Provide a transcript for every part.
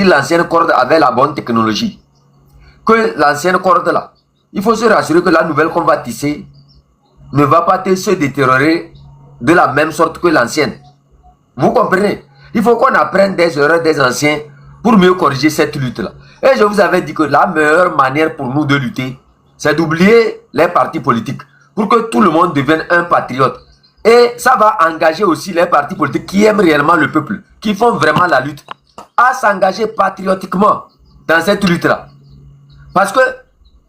l'ancienne corde avait la bonne technologie, que l'ancienne corde là, il faut se rassurer que la nouvelle qu'on va tisser ne va pas se détériorer de la même sorte que l'ancienne. Vous comprenez? Il faut qu'on apprenne des erreurs des anciens pour mieux corriger cette lutte-là. Et je vous avais dit que la meilleure manière pour nous de lutter, c'est d'oublier les partis politiques pour que tout le monde devienne un patriote. Et ça va engager aussi les partis politiques qui aiment réellement le peuple, qui font vraiment la lutte, à s'engager patriotiquement dans cette lutte-là. Parce que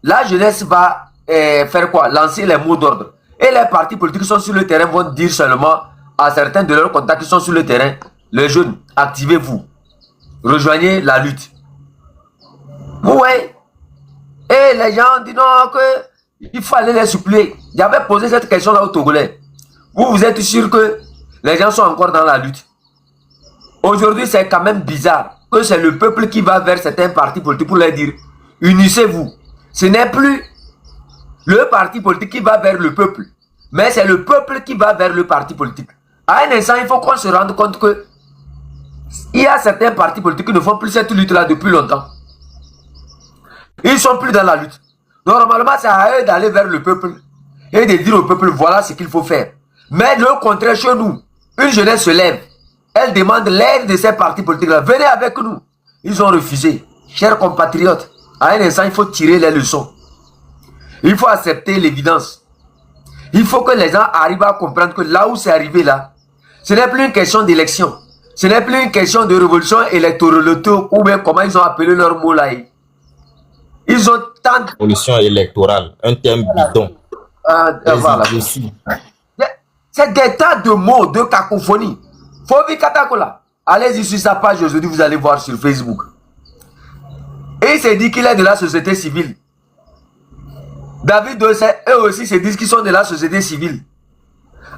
la jeunesse va faire quoi? Lancer les mots d'ordre. Et les partis politiques qui sont sur le terrain vont dire seulement à certains de leurs contacts qui sont sur le terrain, les jeunes, activez-vous, rejoignez la lutte. Vous voyez? Et les gens disent non, qu'il fallait les supplier. J'avais posé cette question-là aux Togolais. Vous êtes sûr que les gens sont encore dans la lutte? Aujourd'hui, c'est quand même bizarre que c'est le peuple qui va vers certains partis politiques pour leur dire, unissez-vous. Ce n'est plus le parti politique qui va vers le peuple, mais c'est le peuple qui va vers le parti politique. À un instant, il faut qu'on se rende compte que il y a certains partis politiques qui ne font plus cette lutte-là depuis longtemps. Ils ne sont plus dans la lutte. Normalement, c'est à eux d'aller vers le peuple et de dire au peuple, voilà ce qu'il faut faire. Mais le contraire, chez nous, une jeunesse se lève. Elle demande l'aide de ces partis politiques-là. Venez avec nous. Ils ont refusé. Chers compatriotes, à un instant, il faut tirer les leçons. Il faut accepter l'évidence. Il faut que les gens arrivent à comprendre que là où c'est arrivé là, ce n'est plus une question d'élection. Ce n'est plus une question de révolution électorale ou bien comment ils ont appelé leur mot là. Ils ont tant de... Révolution électorale, un terme bidon. Voilà. C'est des tas de mots, de cacophonie. Fobi Katakola. Allez-y sur sa page aujourd'hui, vous allez voir sur Facebook. Et il s'est dit qu'il est de la société civile. David Dossé, eux aussi se disent qu'ils sont de la société civile.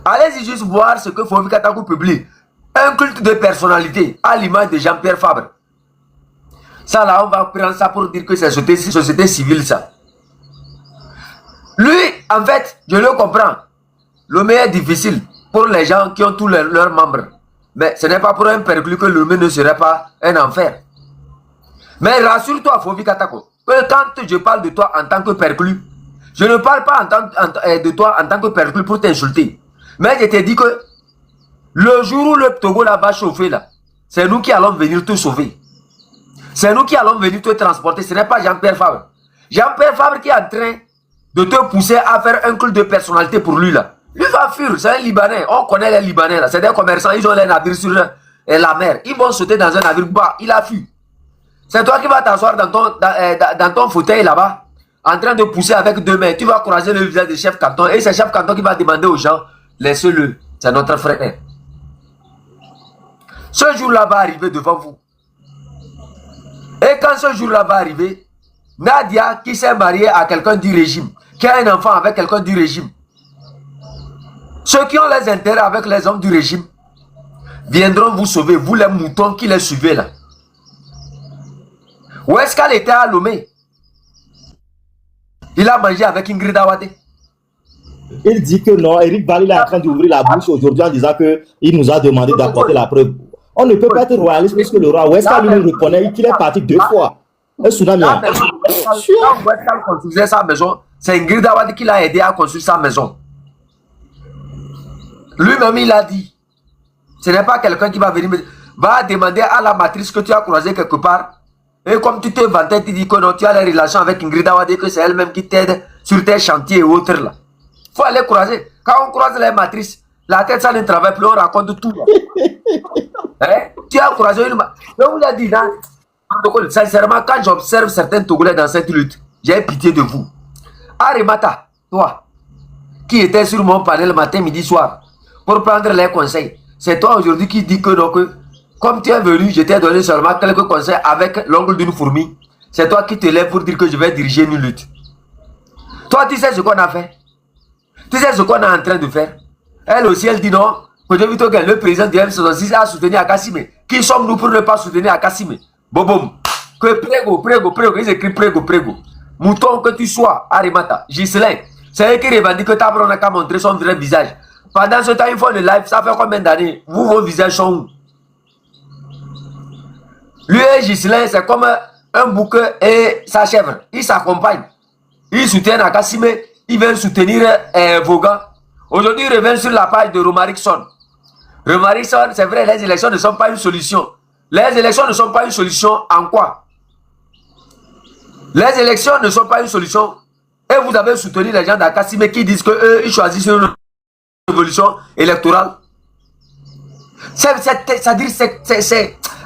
Allez-y juste voir ce que Fobi Katako publie. Un culte de personnalité à l'image de Jean-Pierre Fabre. Ça là, on va prendre ça pour dire que c'est société civile ça. Lui, en fait, je le comprends. L'homme est difficile pour les gens qui ont tous leurs membres. Mais ce n'est pas pour un perclus que l'homme ne serait pas un enfer. Mais rassure-toi, Fobi Katako, que quand je parle de toi en tant que perclus, je ne parle pas de toi en tant que perclus pour t'insulter. Mais je te dis que le jour où le Togo là va chauffer là, c'est nous qui allons venir te sauver. C'est nous qui allons venir te transporter. Ce n'est pas Jean-Pierre Fabre. Jean-Pierre Fabre qui est en train de te pousser à faire un culte de personnalité pour lui là. Lui va fuir, c'est un Libanais. On connaît les Libanais là. C'est des commerçants, ils ont les navires sur la mer. Ils vont sauter dans un navire. Bah, il a fui. C'est toi qui vas t'asseoir dans ton fauteuil là-bas, en train de pousser avec deux mains. Tu vas croiser le visage du chef canton. Et c'est le chef canton qui va demander aux gens, laissez-le, c'est notre frère. Ce jour-là va arriver devant vous. Et quand ce jour-là va arriver, Nadia qui s'est mariée à quelqu'un du régime, qui a un enfant avec quelqu'un du régime, ceux qui ont les intérêts avec les hommes du régime, viendront vous sauver, vous les moutons qui les suivez là. Où est-ce qu'elle était à Lomé? Il a mangé avec Ingrid Awade. Il dit que non, Eric Bali est en train d'ouvrir la bouche aujourd'hui en disant qu'il nous a demandé d'apporter la preuve. On ne peut pas être royaliste parce que le roi Ouescal lui reconnaît qu'il est parti 2 fois. Un tsunami. Quand Ouescal construisait sa maison, c'est Ingrid Awade qui l'a aidé à construire sa maison. Lui-même, il a dit, ce n'est pas quelqu'un qui va venir va demander à la matrice que tu as croisée quelque part. Et comme tu te vantais, tu dis que non, tu as les relations avec Ingrid Awade, que c'est elle-même qui t'aide sur tes chantiers et autres là. Il faut aller croiser. Quand on croise les matrices, la tête ça ne travaille plus, on raconte tout. Hein? Tu as croisé une matrice. Je vous l'ai dit, hein? Sincèrement, quand j'observe certains Togolais dans cette lutte, j'ai pitié de vous. Arimata, toi, qui étais sur mon panel matin, midi, soir, pour prendre les conseils, c'est toi aujourd'hui qui dis que non, que comme tu es venu, je t'ai donné seulement quelques conseils avec l'ongle d'une fourmi. C'est toi qui te lèves pour dire que je vais diriger une lutte. Toi, tu sais ce qu'on a fait. Tu sais ce qu'on est en train de faire. Elle aussi, elle dit non. Que le président de M66 a soutenu Akassime. Qui sommes-nous pour ne pas soutenir Akassime? Bobom. Que prego. Ils écrivent prego. Mouton que tu sois, Arimata, Gislain. C'est eux qui revendiquent que Tabron n'a qu'à montrer son vrai visage. Pendant ce temps, ils font le live. Ça fait combien d'années? Vos visages sont où? Lui et Ghislain, c'est comme un bouc et sa chèvre. Ils s'accompagnent. Ils soutiennent Akassime. Ils veulent soutenir Vaughan. Aujourd'hui, ils reviennent sur la page de Romaric Son. Romaric Son, c'est vrai, les élections ne sont pas une solution. Les élections ne sont pas une solution en quoi? Les élections ne sont pas une solution. Et vous avez soutenu les gens d'Akassime qui disent qu'eux, ils choisissent une révolution électorale. C'est-à-dire,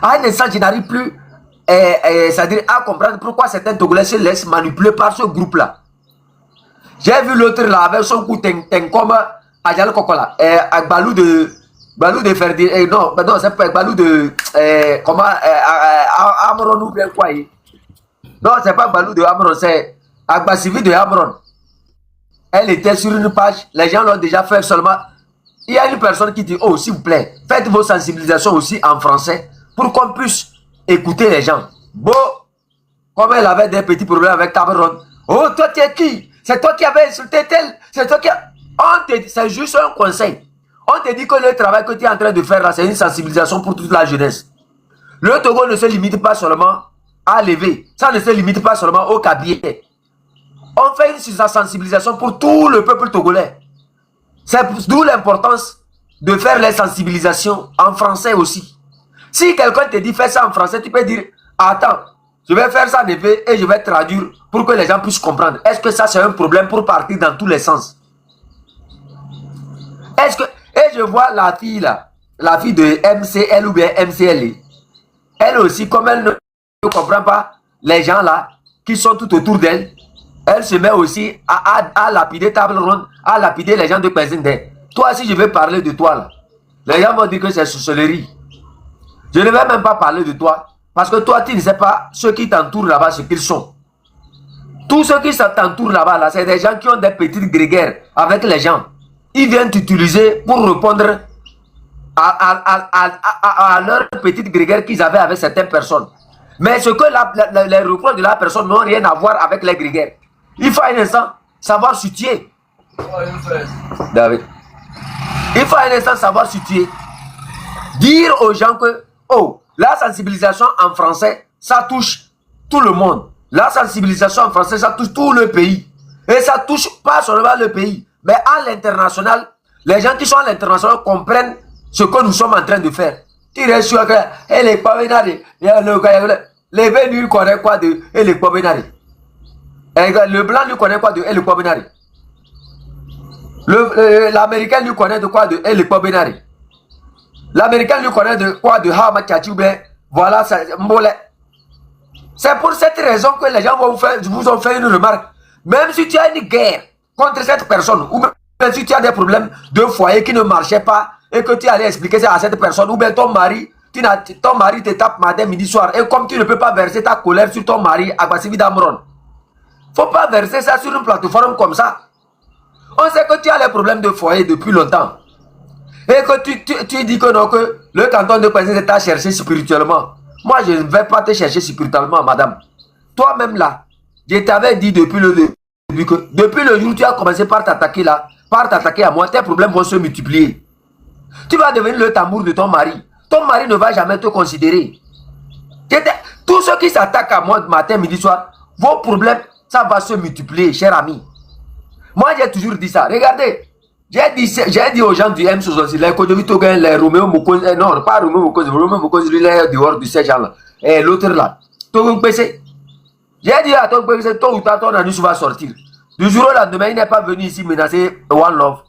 à un instant, je n'arrive plus c'est-à-dire à comprendre pourquoi certains Togolais se laissent manipuler par ce groupe-là. J'ai vu l'autre là avec son coup comme Adjal Kokola, Balou de Ferdinand, non, c'est pas Balou de comment Amron ou bien quoi. Non, c'est pas Balou de Amron, c'est Agbasivi de Amron. Elle était sur une page, les gens l'ont déjà fait seulement. Il y a une personne qui dit, oh, s'il vous plaît, faites vos sensibilisations aussi en français pour qu'on puisse écouter les gens. Bon, comme elle avait des petits problèmes avec Cameron. Oh, toi, tu es qui? C'est toi qui avais insulté tel. C'est toi qui a... C'est juste un conseil. On te dit que le travail que tu es en train de faire là, c'est une sensibilisation pour toute la jeunesse. Le Togo ne se limite pas seulement à lever. Ça ne se limite pas seulement au cabinet. On fait une sensibilisation pour tout le peuple togolais. C'est d'où l'importance de faire les sensibilisations en français aussi. Si quelqu'un te dit fais ça en français, tu peux dire attends, je vais faire ça en effet et je vais traduire pour que les gens puissent comprendre. Est-ce que ça c'est un problème pour partir dans tous les sens? Est-ce que... Et je vois la fille là, la fille de MCL ou bien MCL. Elle aussi, comme elle ne comprend pas les gens là qui sont tout autour d'elle, elle se met aussi à lapider table ronde, à lapider les gens de Pézindé. Toi, si je veux parler de toi là, les gens vont dire que c'est sorcellerie. Je ne vais même pas parler de toi. Parce que toi, tu ne sais pas ceux qui t'entourent là-bas, ce qu'ils sont. Tous ceux qui t'entourent là-bas, là, c'est des gens qui ont des petites grégaires avec les gens. Ils viennent t'utiliser pour répondre à leurs petites grégaires qu'ils avaient avec certaines personnes. Mais ce que les reproches de la personne n'ont rien à voir avec les grégaires. Il faut un instant savoir situer. David. Il faut un instant savoir situer. Dire aux gens que, oh, la sensibilisation en français, ça touche tout le monde. La sensibilisation en français, ça touche tout le pays. Et ça touche pas seulement le pays, mais à l'international. Les gens qui sont à l'international comprennent ce que nous sommes en train de faire. Tu restes sûr que elle est pas vénale. Les Vénus lui connaissent quoi de elle est pas vénale. Le blanc lui connaît quoi de elle est pas vénale. L'américain lui connaît de quoi de elle est pas vénale. L'américain lui connaît de quoi de Hama Tchatchoube. Voilà, c'est pour cette raison que les gens vous ont fait une remarque. Même si tu as une guerre contre cette personne, ou même si tu as des problèmes de foyer qui ne marchaient pas, et que tu allais expliquer ça à cette personne, ou bien ton mari te tape matin, midi, soir, et comme tu ne peux pas verser ta colère sur ton mari, Agbasivi d'Amron, faut pas verser ça sur une plateforme comme ça. On sait que tu as les problèmes de foyer depuis longtemps. Et que tu dis que non, que le canton de Pézindé t'a cherché spirituellement. Moi, je ne vais pas te chercher spirituellement, madame. Toi-même là, je t'avais dit depuis le début que depuis le jour où tu as commencé par t'attaquer là, par t'attaquer à moi, tes problèmes vont se multiplier. Tu vas devenir le tambour de ton mari. Ton mari ne va jamais te considérer. Tous ceux qui s'attaquent à moi matin, midi, soir, vos problèmes, ça va se multiplier, cher ami. Moi, j'ai toujours dit ça. Regardez, j'ai dit aux gens du M66, les Kodjovitogen, les Roméo Mokoz, non, pas Roméo Mokoz, Roméo Mokoz, lui, il est dehors de ces gens-là. Et l'autre là, Togo PC. J'ai dit à Togo PC, tôt ou tard, ton anus va sortir. Du jour au lendemain, il n'est pas venu ici menacer One Love.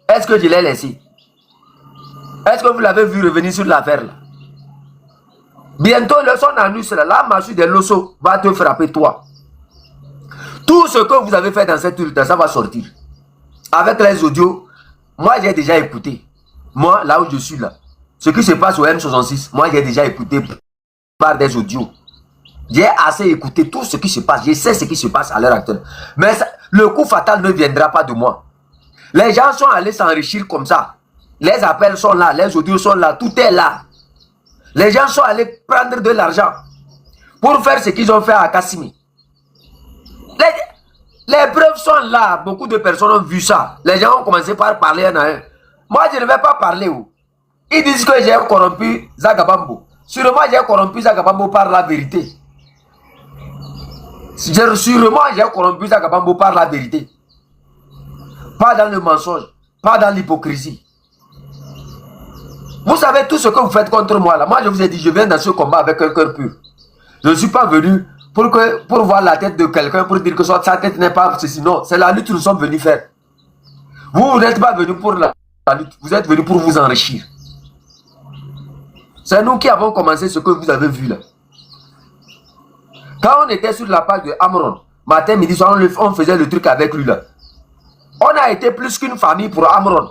Est-ce que je l'ai laissé? Est-ce que vous l'avez vu revenir sur l'affaire là? Bientôt, son anus là, la massue des Losso va te frapper toi. Tout ce que vous avez fait dans cette lutte, ça va sortir. Avec les audios, moi j'ai déjà écouté. Moi, là où je suis là, ce qui se passe au M66, moi j'ai déjà écouté par des audios. J'ai assez écouté tout ce qui se passe. Je sais ce qui se passe à l'heure actuelle. Mais ça, le coup fatal ne viendra pas de moi. Les gens sont allés s'enrichir comme ça. Les appels sont là, les audios sont là, tout est là. Les gens sont allés prendre de l'argent pour faire ce qu'ils ont fait à Kassimi. Les preuves sont là. Beaucoup de personnes ont vu ça. Les gens ont commencé par parler un à un. Moi, je ne vais pas parler. Ils disent que j'ai corrompu Zagabambo. Sûrement, j'ai corrompu Zakabambo par la vérité. Sûrement, j'ai corrompu Zakabambo par la vérité. Pas dans le mensonge, pas dans l'hypocrisie. Vous savez tout ce que vous faites contre moi là. Moi, je vous ai dit, je viens dans ce combat avec un cœur pur. Je ne suis pas venu pour voir la tête de quelqu'un, pour dire que sa tête n'est pas ceci. Non, c'est la lutte que nous sommes venus faire. Vous n'êtes pas venus pour la lutte, vous êtes venus pour vous enrichir. C'est nous qui avons commencé ce que vous avez vu là. Quand on était sur la page de Amron, matin, midi, soir, on faisait le truc avec lui là. On a été plus qu'une famille pour Amron.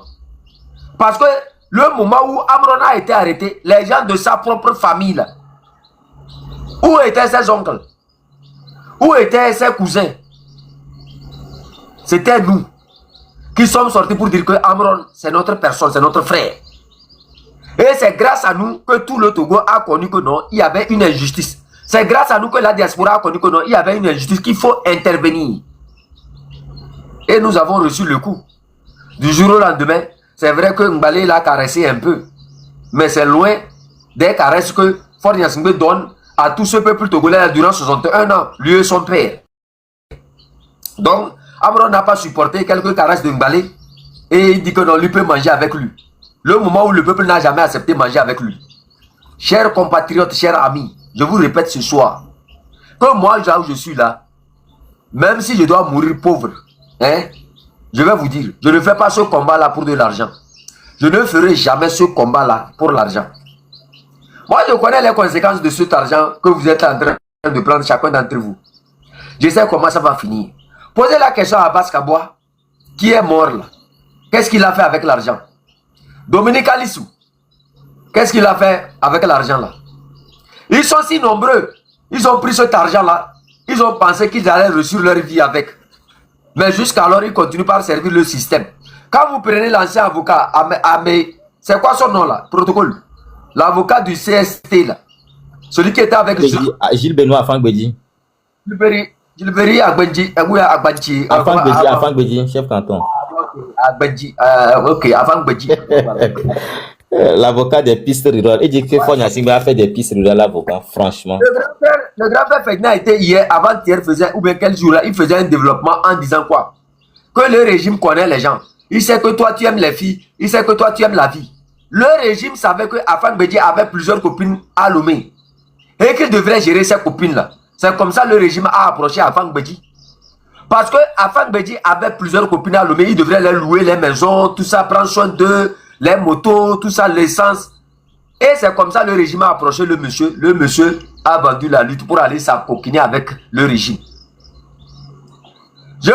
Parce que le moment où Amron a été arrêté, les gens de sa propre famille là, où étaient ses oncles? Où étaient ses cousins? C'était nous qui sommes sortis pour dire que Amron, c'est notre personne, c'est notre frère. Et c'est grâce à nous que tout le Togo a connu que non, il y avait une injustice. C'est grâce à nous que la diaspora a connu que non, il y avait une injustice, qu'il faut intervenir. Et nous avons reçu le coup. Du jour au lendemain, c'est vrai que Mbalé l'a caressé un peu. Mais c'est loin des caresses que Fort Gnassingbé donne à tout ce peuple togolais durant 61 ans, lui et son père. Donc, Amron n'a pas supporté quelques caresses de Mbalé et il dit que non, lui peut manger avec lui. Le moment où le peuple n'a jamais accepté manger avec lui. Chers compatriotes, chers amis, je vous répète ce soir, que moi, là où je suis là, même si je dois mourir pauvre, hein, je vais vous dire, je ne fais pas ce combat-là pour de l'argent. Je ne ferai jamais ce combat-là pour l'argent. Moi, je connais les conséquences de cet argent que vous êtes en train de prendre chacun d'entre vous. Je sais comment ça va finir. Posez la question à Abbas Kaboua, qui est mort là. Qu'est-ce qu'il a fait avec l'argent? Dominique Alissou, qu'est-ce qu'il a fait avec l'argent là? Ils sont si nombreux. Ils ont pris cet argent-là. Ils ont pensé qu'ils allaient réussir leur vie avec. Mais jusqu'alors, ils continuent par servir le système. Quand vous prenez l'ancien avocat, c'est quoi son nom là? Protocole. L'avocat du CST là. Celui qui était avec Gilles Benoît Afang-Gbedji. Gilbert Agbanji. Afang-Gbedji, chef canton. Agbanji, ok, Afang-Gbedji. L'avocat des pistes rurales. Il dit que Fort Gnassingbé a fait des pistes rurales, l'avocat, franchement. Le grand-père Fegna était hier, avant-hier, ou bien quel jour là, il faisait un développement en disant quoi? Que le régime connaît les gens. Il sait que toi tu aimes les filles, il sait que toi tu aimes la vie. Le régime savait que Afang-Gbedji avait plusieurs copines à Lomé et qu'il devrait gérer ces copines-là. C'est comme ça que le régime a approché Afang-Gbedji. Parce que Afang-Gbedji avait plusieurs copines à Lomé, il devrait les louer, les maisons, tout ça, prendre soin d'eux, les motos, tout ça, l'essence. Et c'est comme ça que le régime a approché le monsieur. Le monsieur a vendu la lutte pour aller s'acoquiner avec le régime. Je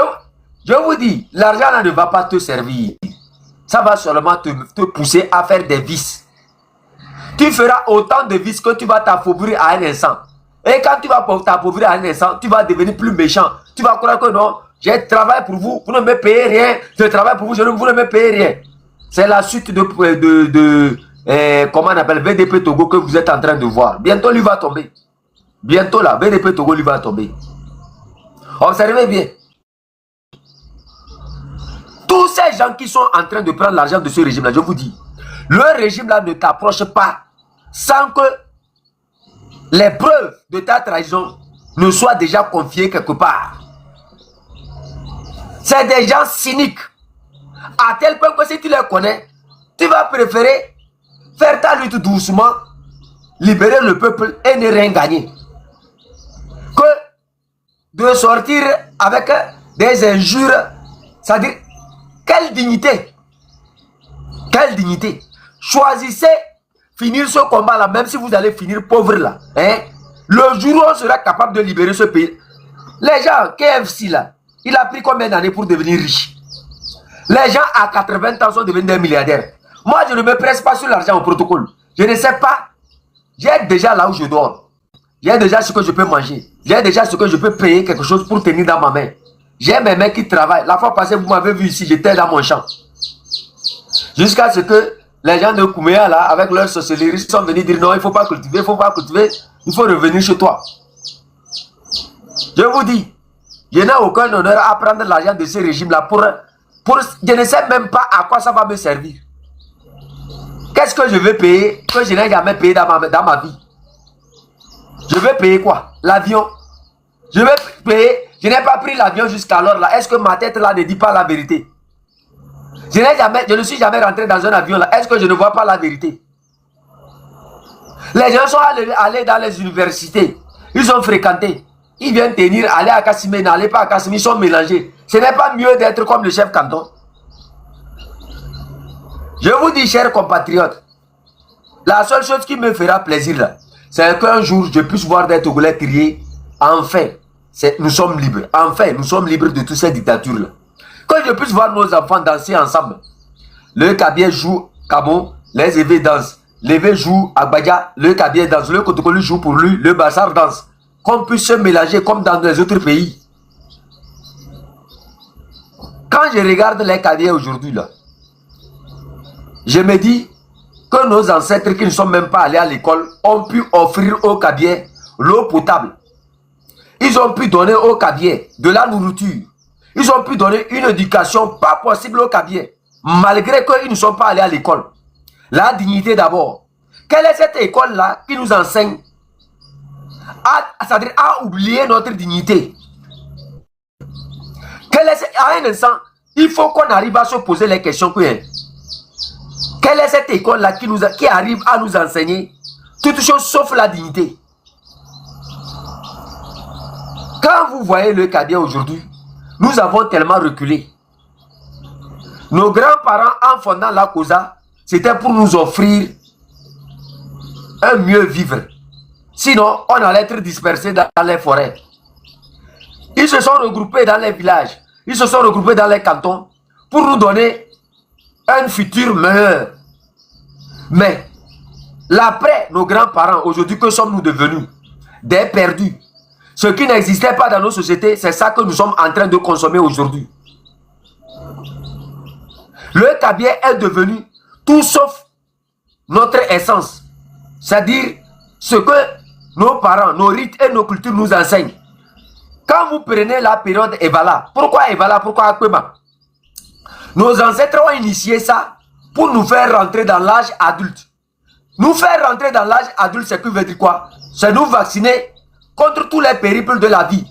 vous dis, l'argent là ne va pas te servir. Ça va seulement te pousser à faire des vices. Tu feras autant de vices que tu vas t'appauvrir à un instant. Et quand tu vas t'appauvrir à un instant, tu vas devenir plus méchant. Tu vas croire que non, j'ai travaillé pour vous, vous ne me payez rien. Je travaille pour vous, vous ne me payez rien. C'est la suite de comment on appelle, VDP Togo que vous êtes en train de voir. Bientôt, lui va tomber. Bientôt, là, VDP Togo, lui va tomber. Observez bien. Tous ces gens qui sont en train de prendre l'argent de ce régime-là, je vous dis, le régime-là ne t'approche pas sans que les preuves de ta trahison ne soient déjà confiées quelque part. C'est des gens cyniques. À tel point que si tu les connais, tu vas préférer faire ta lutte doucement, libérer le peuple et ne rien gagner. Que de sortir avec des injures, c'est-à-dire, quelle dignité? Quelle dignité? Choisissez finir ce combat-là, même si vous allez finir pauvre là. Hein? Le jour où on sera capable de libérer ce pays. Les gens, KFC là, il a pris combien d'années pour devenir riche? Les gens à 80 ans sont devenus des milliardaires. Moi, je ne me presse pas sur l'argent au protocole. Je ne sais pas. J'ai déjà là où je dors. J'ai déjà ce que je peux manger. J'ai déjà ce que je peux payer quelque chose pour tenir dans ma main. J'ai mes mains qui travaillent. La fois passée, vous m'avez vu ici, j'étais dans mon champ. Jusqu'à ce que les gens de Kouméa, là, avec leur sorcellerie, sont venus dire non, il ne faut pas cultiver, il faut revenir chez toi. Je vous dis, je n'ai aucun honneur à prendre l'argent de ce régime-là je ne sais même pas à quoi ça va me servir. Qu'est-ce que je vais payer que je n'ai jamais payé dans ma vie? Je vais payer quoi? L'avion. Je vais payer. Je n'ai pas pris l'avion jusqu'alors là. Est-ce que ma tête là ne dit pas la vérité? Je ne suis jamais rentré dans un avion là. Est-ce que je ne vois pas la vérité? Les gens sont allés dans les universités. Ils ont fréquenté. Ils viennent tenir, aller à Kassimé, n'allez pas à Kassimé, ils sont mélangés. Ce n'est pas mieux d'être comme le chef canton. Je vous dis, chers compatriotes, la seule chose qui me fera plaisir là, c'est qu'un jour je puisse voir des Togolais crier, enfin, nous sommes libres. Enfin, nous sommes libres de toutes ces dictatures là. Que je puisse voir nos enfants danser ensemble. Le Kabie joue Kamon, les Évé dansent. L'évé joue Agbadia, le Kabie danse, le Kotokoli joue pour lui, le Bassar danse. Qu'on puisse se mélanger comme dans les autres pays. Quand je regarde les Kabies aujourd'hui là, je me dis que nos ancêtres qui ne sont même pas allés à l'école ont pu offrir aux Kabies l'eau potable. Ils ont pu donner aux Kabies de la nourriture. Ils ont pu donner une éducation pas possible aux Kabies, malgré qu'ils ne sont pas allés à l'école. La dignité d'abord. Quelle est cette école-là qui nous enseigne c'est-à-dire à oublier notre dignité? À un instant, il faut qu'on arrive à se poser les questions. Quelle est cette école-là qui arrive à nous enseigner toutes choses sauf la dignité? Quand vous voyez le Kabie aujourd'hui, nous avons tellement reculé. Nos grands-parents, en fondant la COSA, c'était pour nous offrir un mieux vivre. Sinon, on allait être dispersés dans les forêts. Ils se sont regroupés dans les villages. Ils se sont regroupés dans les cantons pour nous donner un futur meilleur. Mais, l'après, nos grands-parents, aujourd'hui, que sommes-nous devenus? Des perdus. Ce qui n'existait pas dans nos sociétés, c'est ça que nous sommes en train de consommer aujourd'hui. Le Kabie est devenu tout sauf notre essence. C'est-à-dire ce que nos parents, nos rites et nos cultures nous enseignent. Quand vous prenez la période Evala, pourquoi Evala, pourquoi Akwema? Nos ancêtres ont initié ça pour nous faire rentrer dans l'âge adulte. Nous faire rentrer dans l'âge adulte, c'est que veut dire quoi? C'est nous vacciner contre tous les périples de la vie.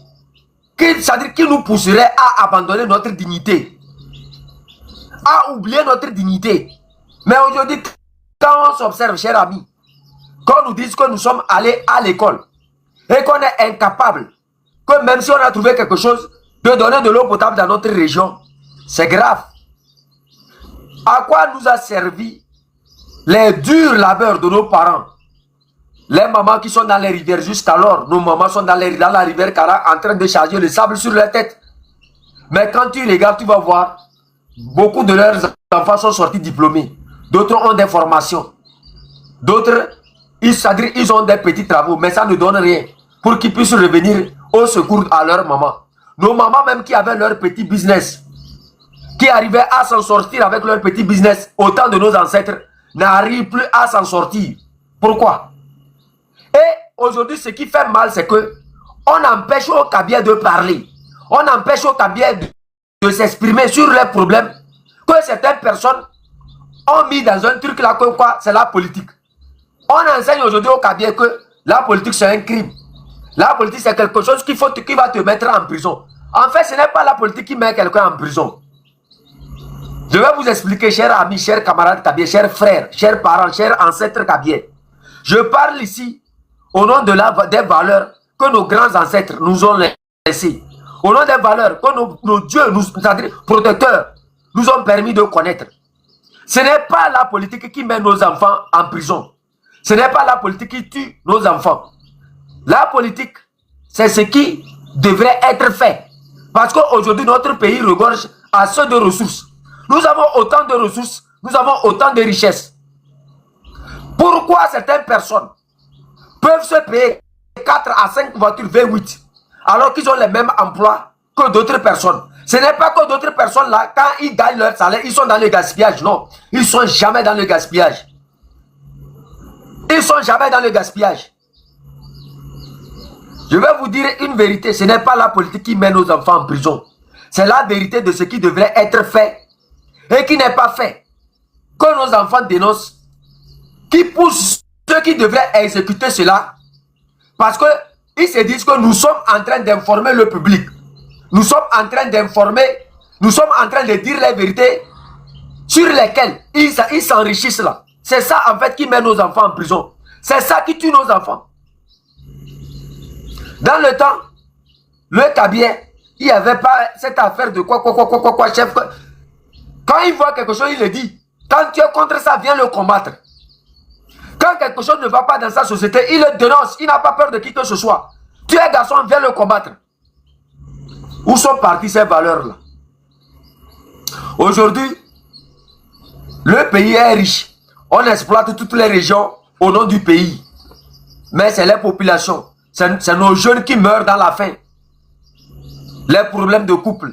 C'est-à-dire qui nous pousserait à abandonner notre dignité. À oublier notre dignité. Mais aujourd'hui, quand on s'observe, chers amis, qu'on nous dise que nous sommes allés à l'école et qu'on est incapable, que même si on a trouvé quelque chose, de donner de l'eau potable dans notre région, c'est grave. À quoi nous a servi les durs labeurs de nos parents? Les mamans qui sont dans les rivières jusqu'alors, nos mamans sont dans la rivière Kara en train de charger le sable sur leur tête. Mais quand tu regardes, tu vas voir, beaucoup de leurs enfants sont sortis diplômés. D'autres ont des formations. D'autres, ils ont des petits travaux, mais ça ne donne rien pour qu'ils puissent revenir au secours à leur maman. Nos mamans même qui avaient leur petit business, qui arrivaient à s'en sortir avec leur petit business, autant de nos ancêtres n'arrivent plus à s'en sortir. Pourquoi? Et aujourd'hui, ce qui fait mal, c'est que on empêche aux Kabies de parler. On empêche aux Kabies de s'exprimer sur les problèmes que certaines personnes ont mis dans un truc là, que quoi, c'est la politique. On enseigne aujourd'hui aux Kabies que la politique c'est un crime. La politique c'est quelque chose qui va te mettre en prison. En fait, ce n'est pas la politique qui met quelqu'un en prison. Je vais vous expliquer, chers amis, chers camarades Kabies, chers frères, chers parents, chers ancêtres Kabies. Je parle ici au nom de des valeurs que nos grands ancêtres nous ont laissées. Au nom des valeurs que nos dieux, c'est-à-dire protecteurs, nous ont permis de connaître. Ce n'est pas la politique qui met nos enfants en prison. Ce n'est pas la politique qui tue nos enfants. La politique, c'est ce qui devrait être fait. Parce qu'aujourd'hui, notre pays regorge assez de ressources. Nous avons autant de ressources, nous avons autant de richesses. Pourquoi certaines personnes peuvent se payer 4 à 5 voitures V8 alors qu'ils ont les mêmes emplois que d'autres personnes? Ce n'est pas que d'autres personnes là, quand ils gagnent leur salaire, ils sont dans le gaspillage. Non, ils ne sont jamais dans le gaspillage. Ils ne sont jamais dans le gaspillage. Je vais vous dire une vérité, ce n'est pas la politique qui met nos enfants en prison. C'est la vérité de ce qui devrait être fait et qui n'est pas fait. Que nos enfants dénoncent, qui poussent ceux qui devraient exécuter cela. Parce qu'ils se disent que nous sommes en train d'informer le public. Nous sommes en train d'informer, nous sommes en train de dire les vérités sur lesquelles ils s'enrichissent là. C'est ça en fait qui met nos enfants en prison. C'est ça qui tue nos enfants. Dans le temps, le Kabien, il n'y avait pas cette affaire de quoi, chef. Quand il voit quelque chose, il le dit. Quand tu es contre ça, viens le combattre. Quand quelque chose ne va pas dans sa société, il le dénonce. Il n'a pas peur de qui que ce soit. Tu es garçon, viens le combattre. Où sont parties ces valeurs-là? Aujourd'hui, le pays est riche. On exploite toutes les régions au nom du pays. Mais c'est les populations. C'est nos jeunes qui meurent dans la faim. Les problèmes de couple.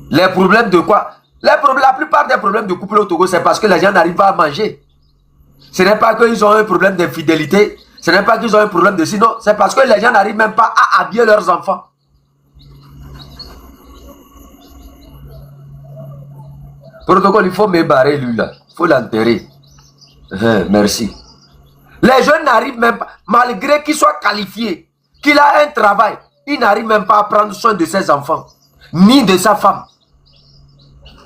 Les problèmes de quoi? La plupart des problèmes de couple au Togo, c'est parce que les gens n'arrivent pas à manger. Ce n'est pas qu'ils ont un problème d'infidélité. Ce n'est pas qu'ils ont un problème de sinon. C'est parce que les gens n'arrivent même pas à habiller leurs enfants. Protocole, il faut me barrer lui là. Il faut l'enterrer. Merci. Les jeunes n'arrivent même pas, malgré qu'ils soient qualifiés, qu'il a un travail, il n'arrive même pas à prendre soin de ses enfants, ni de sa femme.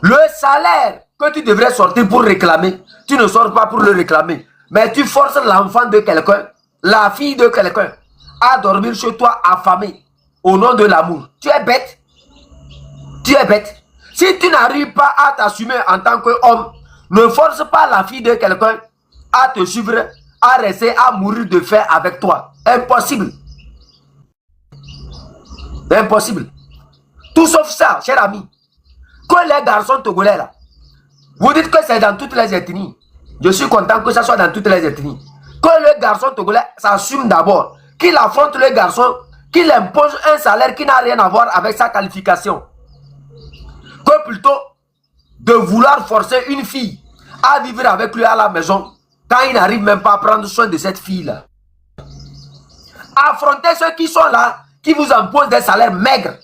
Le salaire que tu devrais sortir pour réclamer, tu ne sors pas pour le réclamer. Mais tu forces l'enfant de quelqu'un, la fille de quelqu'un, à dormir chez toi affamé, au nom de l'amour. Tu es bête. Tu es bête. Si tu n'arrives pas à t'assumer en tant qu'homme, ne force pas la fille de quelqu'un à te suivre, à rester, à mourir de faim avec toi. Impossible. Impossible. Tout sauf ça, cher ami. Que les garçons togolais là, vous dites que c'est dans toutes les ethnies. Je suis content que ça soit dans toutes les ethnies. Que le garçon togolais s'assume d'abord, qu'il affronte le garçon, qu'il impose un salaire qui n'a rien à voir avec sa qualification. Que plutôt de vouloir forcer une fille à vivre avec lui à la maison, quand il n'arrive même pas à prendre soin de cette fille-là. Affrontez ceux qui sont là, qui vous imposent des salaires maigres,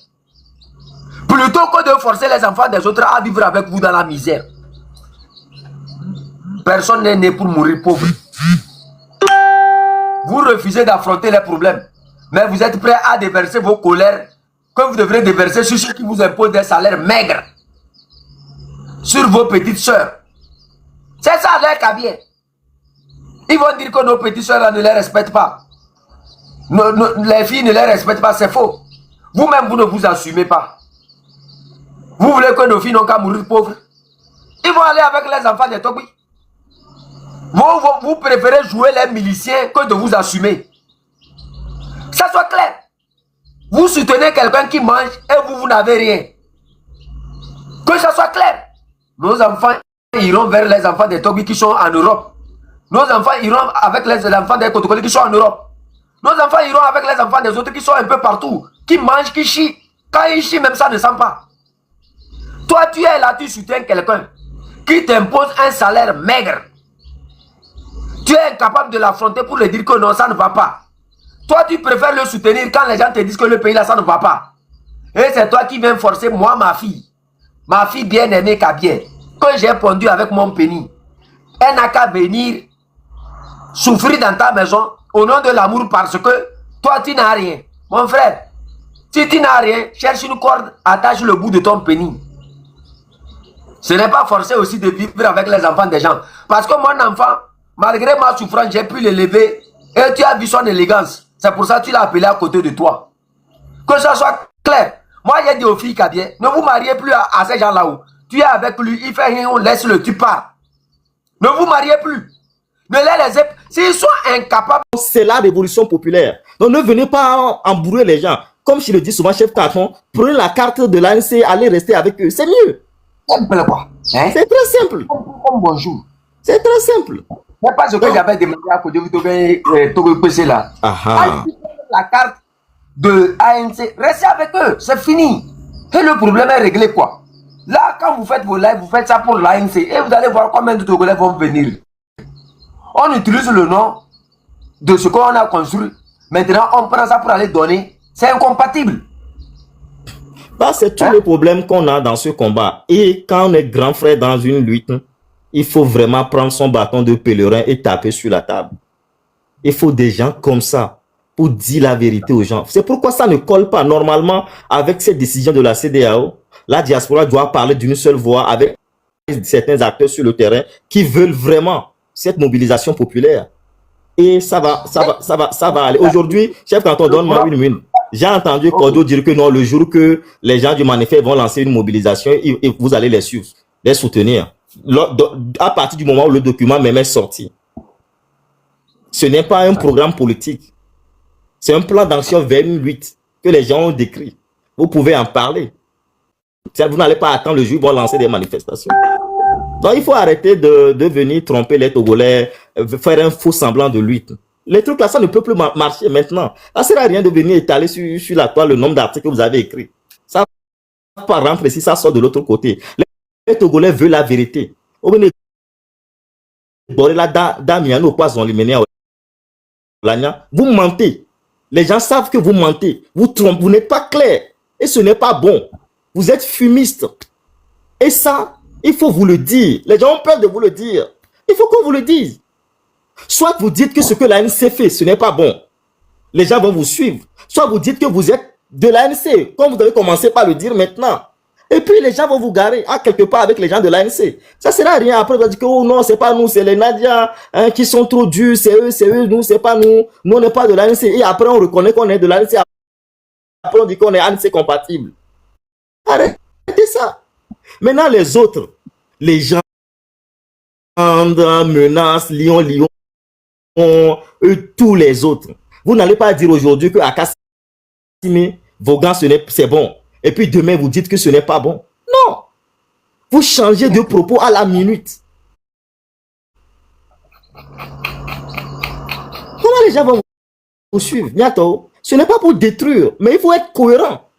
plutôt que de forcer les enfants des autres à vivre avec vous dans la misère. Personne n'est né pour mourir pauvre. Vous refusez d'affronter les problèmes, mais vous êtes prêt à déverser vos colères que vous devrez déverser sur ceux qui vous imposent des salaires maigres, sur vos petites soeurs. C'est ça les Kabyens. Ils vont dire que nos petites soeurs ne les respectent pas. Les filles ne les respectent pas, c'est faux. Vous-même, vous ne vous assumez pas. Vous voulez que nos filles n'ont qu'à mourir pauvres? Ils vont aller avec les enfants des Togui. Vous préférez jouer les miliciens que de vous assumer. Ça soit clair. Vous soutenez quelqu'un qui mange et vous n'avez rien. Que ça soit clair. Nos enfants iront vers les enfants des Togui qui sont en Europe. Nos enfants iront avec les enfants des Kotokoli qui sont en Europe. Nos enfants iront avec les enfants des autres qui sont un peu partout. Qui mangent, qui chient. Quand ils chient, même ça ne sent pas. Toi, tu es là, tu soutiens quelqu'un qui t'impose un salaire maigre. Tu es incapable de l'affronter pour lui dire que non, ça ne va pas. Toi, tu préfères le soutenir quand les gens te disent que le pays là, ça ne va pas. Et c'est toi qui viens forcer moi, ma fille bien-aimée Kabien, que j'ai pondu avec mon pénis. Elle n'a qu'à venir souffrir dans ta maison au nom de l'amour parce que toi, tu n'as rien. Mon frère, si tu n'as rien, cherche une corde, attache le bout de ton pénis. Ce n'est pas forcé aussi de vivre avec les enfants des gens. Parce que mon enfant, malgré ma souffrance, j'ai pu l'élever et tu as vu son élégance. C'est pour ça que tu l'as appelé à côté de toi. Que ça soit clair. Moi, j'ai dit aux filles Kabien, ne vous mariez plus à ces gens là-haut. Tu es avec lui, il fait rien, on laisse-le, tu pars. Ne vous mariez plus. Ne les laissez pas. S'ils sont incapables. C'est la révolution populaire. Donc ne venez pas embrouiller les gens. Comme je le dis souvent, chef Carton, prenez la carte de l'ANC, allez rester avec eux. C'est mieux. Simple quoi. Hein? C'est très simple. Comme bonjour. C'est très simple. C'est pas ce que j'avais demandé à Togo PC là. La carte de ANC, restez avec eux, c'est fini. Et le problème est réglé quoi. Là, quand vous faites vos lives, vous faites ça pour l'ANC et vous allez voir combien de Togolais vont venir. On utilise le nom de ce qu'on a construit. Maintenant, on prend ça pour aller donner. C'est incompatible. Bah, c'est tous les problèmes qu'on a dans ce combat. Et quand on est grand frère dans une lutte, il faut vraiment prendre son bâton de pèlerin et taper sur la table. Il faut des gens comme ça pour dire la vérité aux gens. C'est pourquoi ça ne colle pas. Normalement, avec cette décision de la CEDEAO, la diaspora doit parler d'une seule voix avec certains acteurs sur le terrain qui veulent vraiment cette mobilisation populaire. Et ça va aller. Aujourd'hui, chef canton, donne-moi une minute. J'ai entendu Cordo dire que non, le jour que les gens du manifeste vont lancer une mobilisation, vous allez les suivre, les soutenir. À partir du moment où le document même est sorti. Ce n'est pas un programme politique. C'est un plan d'action vers une lutte que les gens ont décrit. Vous pouvez en parler. Vous n'allez pas attendre le jour où ils vont lancer des manifestations. Donc, il faut arrêter de venir tromper les Togolais, faire un faux semblant de lutte. Les trucs là, ça ne peut plus marcher maintenant. Ça ne sert à rien de venir étaler sur la toile le nombre d'articles que vous avez écrits. Ça ne va pas rentrer si ça sort de l'autre côté. Les Togolais veulent la vérité. Vous mentez. Les gens savent que vous mentez. Vous trompez. Vous n'êtes pas clair. Et ce n'est pas bon. Vous êtes fumiste. Et ça, il faut vous le dire. Les gens ont peur de vous le dire. Il faut qu'on vous le dise. Soit vous dites que ce que l'ANC fait, ce n'est pas bon. Les gens vont vous suivre. Soit vous dites que vous êtes de l'ANC, comme vous avez commencé par le dire maintenant. Et puis les gens vont vous garer à quelque part avec les gens de l'ANC. Ça ne sert à rien. Après, vous allez dire que oh non, c'est pas nous, c'est les Nadia qui sont trop durs, c'est eux, nous, c'est pas nous. Nous, on n'est pas de l'ANC. Et après, on reconnaît qu'on est de l'ANC. Après, on dit qu'on est ANC compatible. Arrêtez ça. Maintenant, les autres, les gens, menaces, Lyon, tous les autres. Vous n'allez pas dire aujourd'hui que à Kassime, Vaughan, c'est bon. Et puis demain, vous dites que ce n'est pas bon. Non. Vous changez de propos à la minute. Comment les gens vont vous suivre? Bientôt, ce n'est pas pour détruire, mais il faut être cohérent.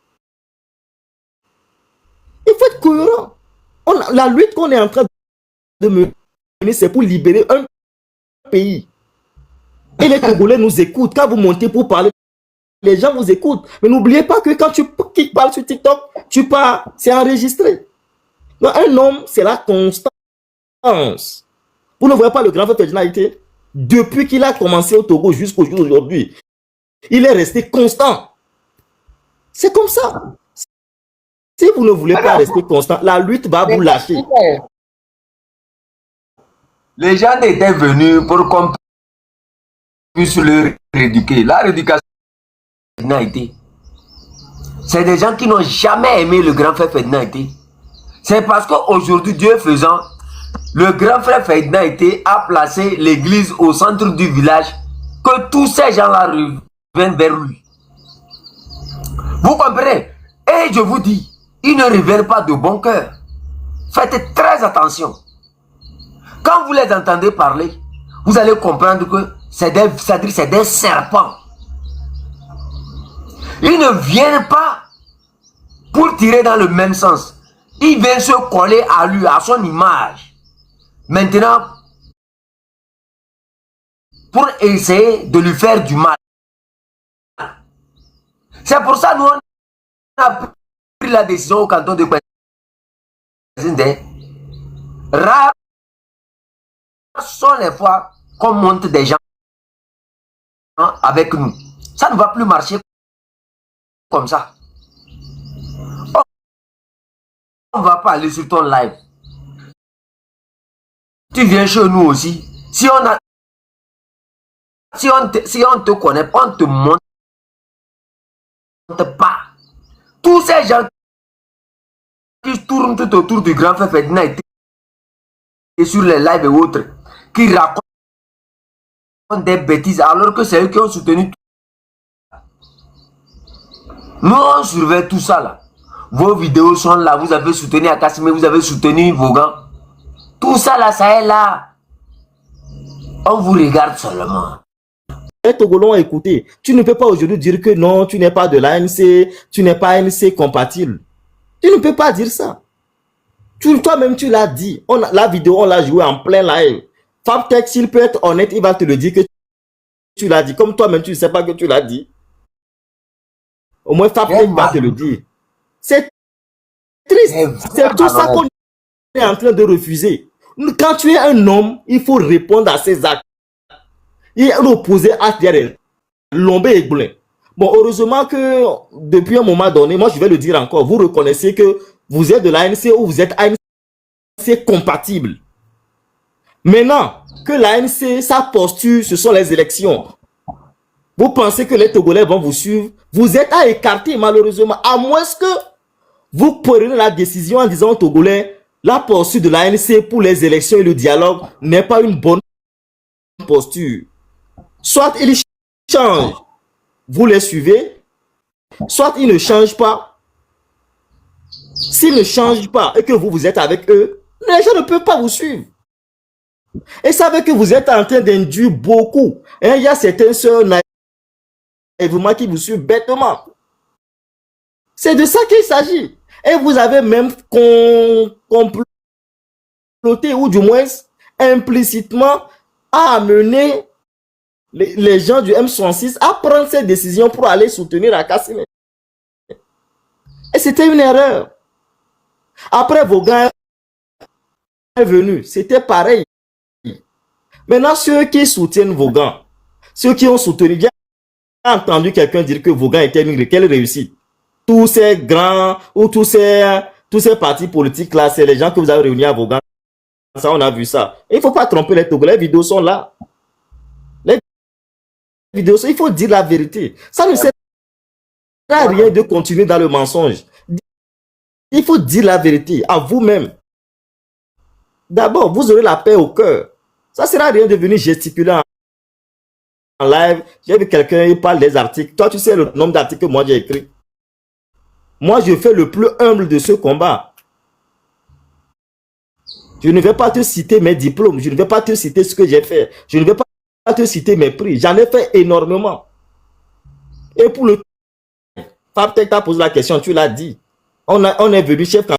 Il faut être cohérent. La lutte qu'on est en train de mener, c'est pour libérer un pays. Et les Togolais nous écoutent. Quand vous montez pour parler, les gens vous écoutent. Mais n'oubliez pas que quand tu parles sur TikTok, tu parles, c'est enregistré. Donc, un homme, c'est la constance. Vous ne voyez pas le grand frère Ferdinand Ité? Depuis qu'il a commencé au Togo jusqu'au jour d'aujourd'hui, il est resté constant. C'est comme ça. Si vous ne voulez pas rester constant, la lutte va vous lâcher. Les gens étaient venus pour qu'on puisse leur rééduquer. La rééducation n'a été. C'est des gens qui n'ont jamais aimé le grand frère Ferdinand Ité. C'est parce qu'aujourd'hui, Dieu faisant, le grand frère Ferdinand Ité a placé l'église au centre du village, que tous ces gens-là reviennent vers lui. Vous comprenez? Et je vous dis, ils ne reviennent pas de bon cœur. Faites très attention. Quand vous les entendez parler, vous allez comprendre que c'est des serpents. Ils ne viennent pas pour tirer dans le même sens. Ils viennent se coller à lui, à son image. Maintenant, pour essayer de lui faire du mal. C'est pour ça que nous, on a pris la décision au canton de Kwazinde. Rares sont les fois qu'on monte des gens avec nous. Ça ne va plus marcher comme ça. On ne va pas aller sur ton live. Tu viens chez nous aussi. Si on te connaît, on te monte pas. Tous ces gens qui tournent tout autour du grand frère Ferdinand et sur les lives et autres, qui racontent des bêtises alors que c'est eux qui ont soutenu. Nous on surveille tout ça là. Vos vidéos sont là, vous avez soutenu Akassime, vous avez soutenu Vaughan. Tout ça là, ça est là. On vous regarde seulement. Les Togolais ont écouté. Tu ne peux pas aujourd'hui dire que non, tu n'es pas de l'ANC, tu n'es pas ANC compatible. Tu ne peux pas dire ça. Toi-même, tu l'as dit. La vidéo, on l'a jouée en plein live. Fabtech, s'il peut être honnête, il va te le dire que tu l'as dit. Comme toi-même, tu ne sais pas que tu l'as dit. Au moins, Fabtech va te le dire. C'est triste. C'est tout ça qu'on est en train de refuser. Quand tu es un homme, il faut répondre à ses actes. Il est opposé à derrière. Lombé et Goulin. Bon, heureusement que depuis un moment donné, moi je vais le dire encore, vous reconnaissez que vous êtes de l'ANC ou vous êtes ANC compatible. Maintenant que l'ANC, sa posture, ce sont les élections. Vous pensez que les Togolais vont vous suivre? Vous êtes à écarter malheureusement, à moins que vous preniez la décision en disant aux Togolais, la posture de l'ANC pour les élections et le dialogue n'est pas une bonne posture. Soit ils changent, vous les suivez, soit ils ne changent pas. S'ils ne changent pas et que vous êtes avec eux, les gens ne peuvent pas vous suivre. Et savez que vous êtes en train d'induire beaucoup. Et il y a certaines sœurs naïvement qui vous suivent bêtement. C'est de ça qu'il s'agit. Et vous avez même comploté ou du moins implicitement amené les gens du M66 à prendre cette décision pour aller soutenir Akassime. Et c'était une erreur. Après, Vaughan est venu. C'était pareil. Maintenant, ceux qui soutiennent Vaughan, ceux qui ont soutenu, j'ai entendu quelqu'un dire que Vaughan était une quelle réussite. Tous ces grands ou tous ces partis politiques là, c'est les gens que vous avez réunis à Vaughan. Ça, on a vu ça. Il ne faut pas tromper les Togolais. Les vidéos sont là. Les vidéos sont, il faut dire la vérité. Ça ne sert à rien de continuer dans le mensonge. Il faut dire la vérité à vous-même. D'abord, vous aurez la paix au cœur. Ça ne sert à rien de venir gesticuler en live. J'ai vu quelqu'un, il parle des articles. Toi, tu sais le nombre d'articles que moi j'ai écrit. Moi, je fais le plus humble de ce combat. Je ne vais pas te citer mes diplômes. Je ne vais pas te citer ce que j'ai fait. Je ne vais pas te citer mes prix. J'en ai fait énormément. Et pour le Fabtek t'a posé la question, tu l'as dit. On est venu chef